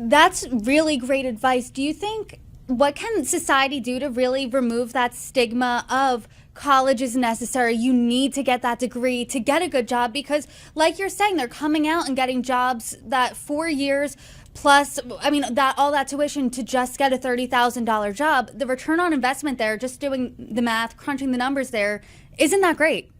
That's really great advice. Do you think, what can society do to really remove that stigma of college is necessary? You need to get that degree to get a good job because, like you're saying, they're coming out and getting jobs that 4 years plus, I mean, that all that tuition to just get a $30,000 job. The return on investment there, just doing the math, crunching the numbers there, isn't that great?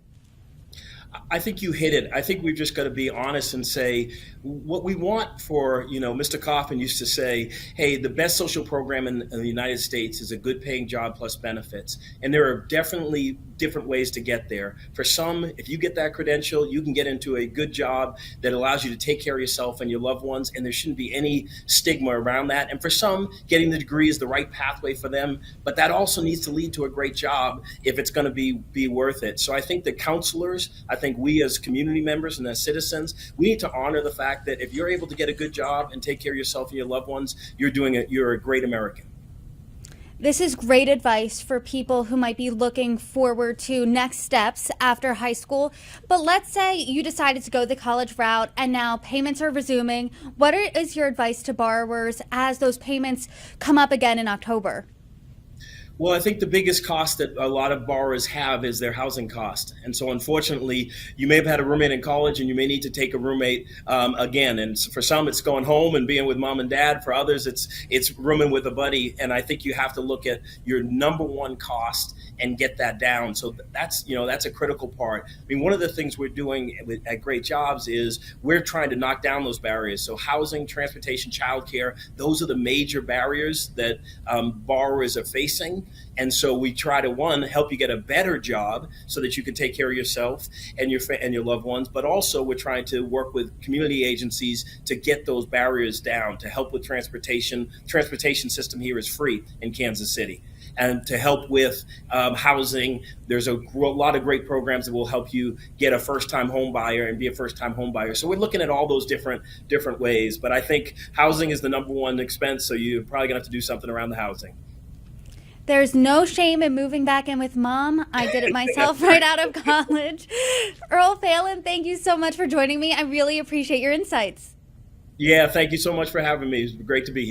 I think you hit it. I think we've just got to be honest and say what we want for, Mr. Coffin used to say, hey, the best social program in the United States is a good paying job plus benefits. And there are definitely different ways to get there. For some, if you get that credential, you can get into a good job that allows you to take care of yourself and your loved ones, and there shouldn't be any stigma around that. And for some, getting the degree is the right pathway for them, but that also needs to lead to a great job if it's going to be worth it. So I think the counselors, I think we as community members and as citizens, we need to honor the fact that if you're able to get a good job and take care of yourself and your loved ones, you're a great American. This is great advice for people who might be looking forward to next steps after high school. But let's say you decided to go the college route and now payments are resuming. What is your advice to borrowers as those payments come up again in October? Well, I think the biggest cost that a lot of borrowers have is their housing cost. And so unfortunately, you may have had a roommate in college and you may need to take a roommate again. And for some, it's going home and being with mom and dad. For others, it's rooming with a buddy. And I think you have to look at your number one cost and get that down. So that's a critical part. I mean, one of the things we're doing at Great Jobs is we're trying to knock down those barriers. So housing, transportation, childcare, those are the major barriers that borrowers are facing. And so we try to, one, help you get a better job so that you can take care of yourself and your loved ones. But also we're trying to work with community agencies to get those barriers down, to help with transportation. Transportation system here is free in Kansas City. And to help with housing, there's a lot of great programs that will help you get a first-time home buyer and be a first-time home buyer. So we're looking at all those different ways. But I think housing is the number one expense, so you're probably going to have to do something around the housing. There's no shame in moving back in with mom. I did it myself right out of college. Earl Phalen, thank you so much for joining me. I really appreciate your insights. Yeah, thank you so much for having me. It's great to be here.